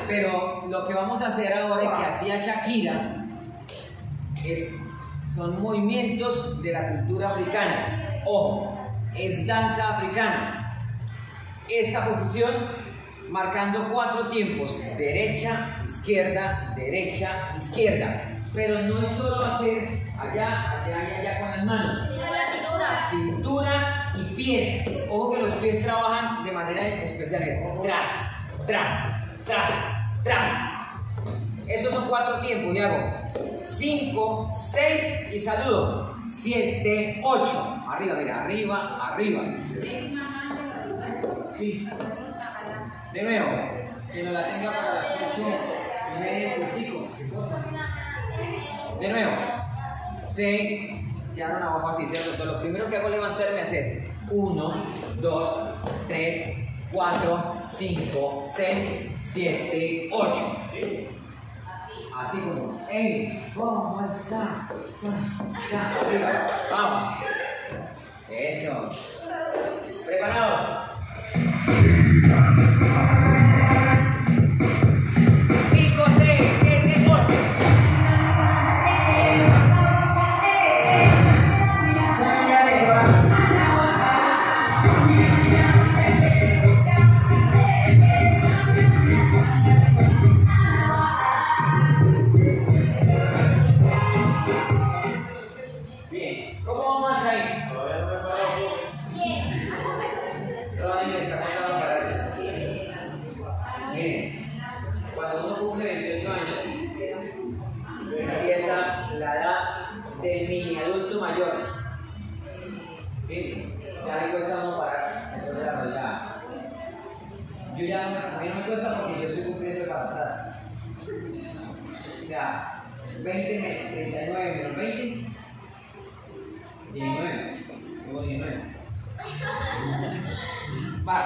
Pero lo que vamos a hacer ahora y que hacía Shakira son movimientos de la cultura africana. Ojo, es danza africana. Esta posición marcando 4 tiempos: derecha, izquierda, pero no es solo hacer allá y allá con las manos. Cintura y pies. Ojo que los pies trabajan de manera especial. Tra. Esos son 4 tiempos y hago 5, 6 y saludo. 7, 8. Arriba, mira, arriba. Sí. De nuevo, que no la tenga para las 8:30 puntico. De nuevo. 6. Ya no la bajo así, ¿cierto? Entonces, lo primero que hago es levantarme a hacer 1, 2, 3, 4, 5, 6, 7, 8. Así como, ¡ey! ¿Cómo está? Arriba, vamos. Eso. ¿Preparados? 5, 6, 7, 8. A mí no me cuesta porque yo estoy cumpliendo para atrás. Ya, 20, 39 menos 20. 19. Luego 19. Va.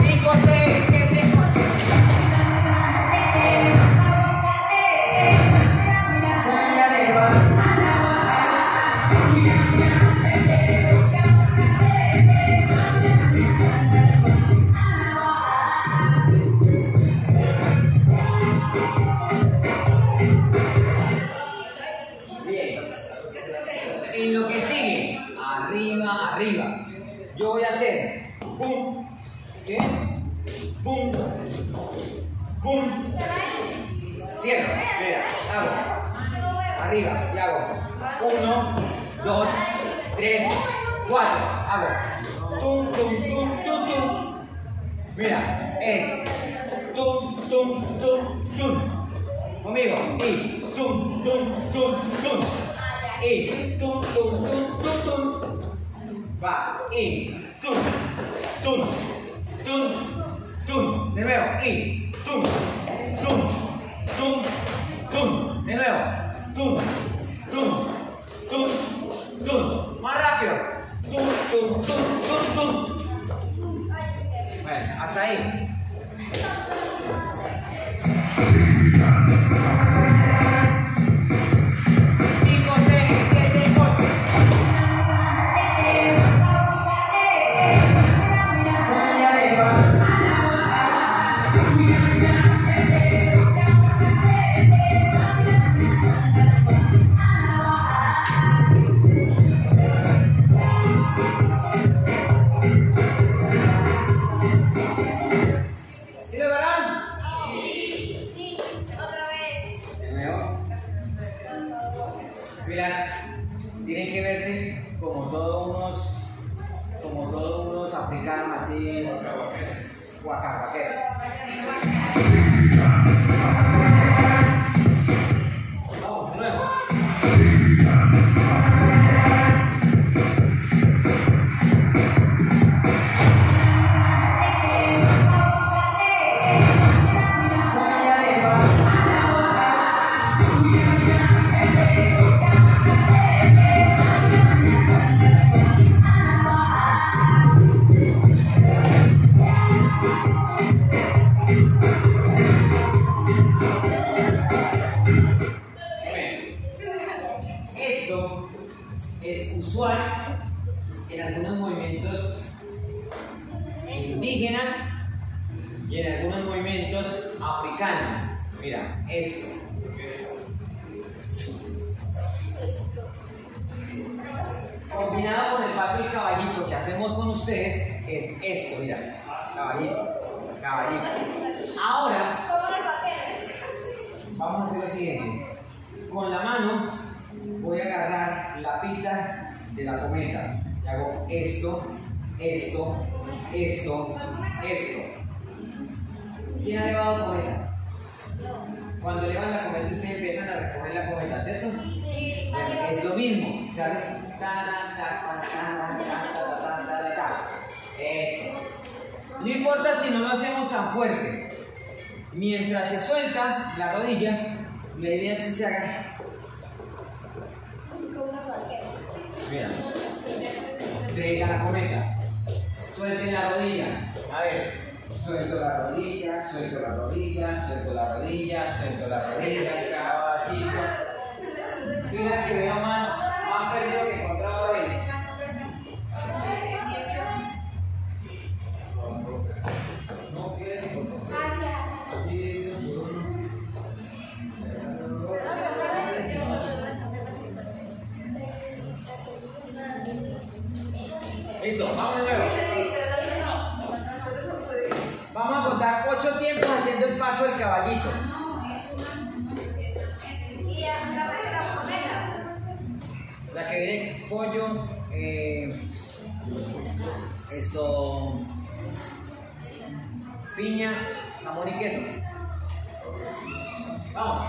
5, 6, 7, 8. En lo que sigue, arriba, yo voy a hacer pum, ¿qué? Pum, pum, cierro, mira, hago, arriba, y hago 1, 2, 3, 4, hago tum, tum, tum, tum, tum, mira, es tum, tum, tum, tum, conmigo, y tum, tum, tum, tum. Y tum, tum, tum, tum, tum. Va, y tum, tum, tum, tum. De nuevo, y tum, tum, tum, tum. De nuevo, tum, tum, tum, tum. Más rápido. Tum, tum, tum, tum, tum. Bueno, hasta ahí. Tienen que verse como todos unos africanos así, guacabaqueros. Vamos, de nuevo. Esto es usual en algunos movimientos indígenas y en algunos movimientos africanos. Mira, esto. Combinado con el paso del caballito que hacemos con ustedes, es esto, mira. Caballito, caballito. Ahora, vamos a hacer lo siguiente. Con la mano voy a agarrar la pita de la cometa. Y hago esto, esto, esto, esto. ¿Quién ha llevado cometa? Cuando llevan la cometa ustedes empiezan a recoger la cometa, ¿cierto? Sí. Es lo mismo, ¿sabes? Eso. No importa si no lo hacemos tan fuerte. Mientras se suelta la rodilla, la idea es que se haga. Mira. Traiga la cometa. Suelten la rodilla. A ver. Suelto la rodilla, suelto la rodilla, suelto la rodilla, suelto la rodilla, caballito. Mira que veo más perdido que encontrado ahí. No quieres. Listo, vamos de nuevo. Vamos a contar 8 tiempos haciendo el paso del caballito. La que viene pollo, piña, jamón y queso. Vamos.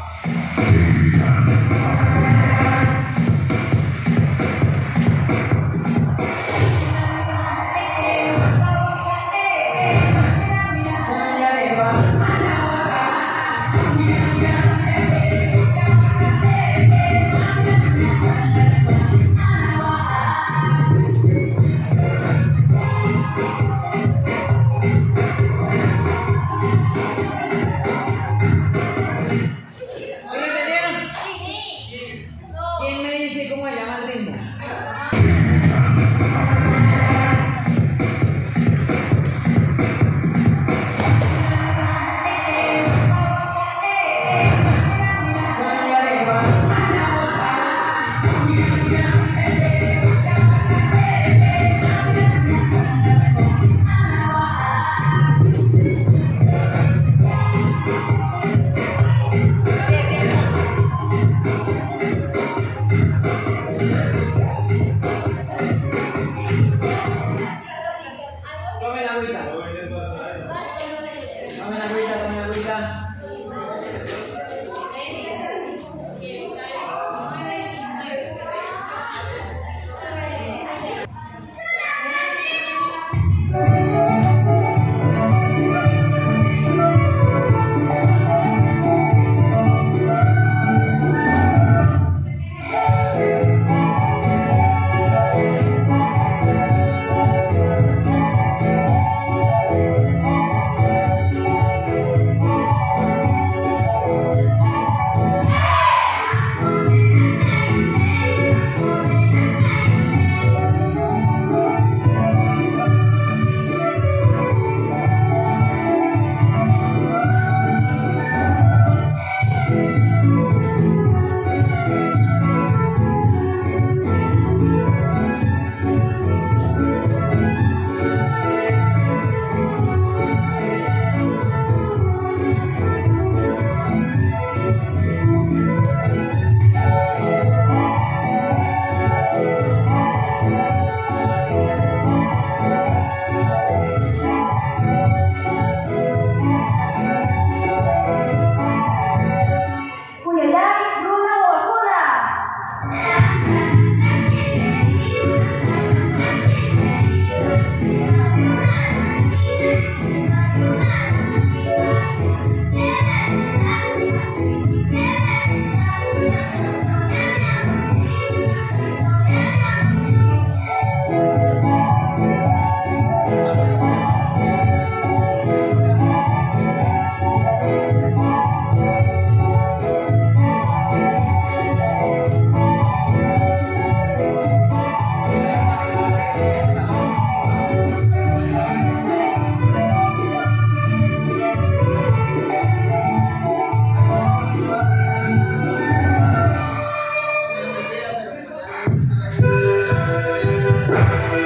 tum.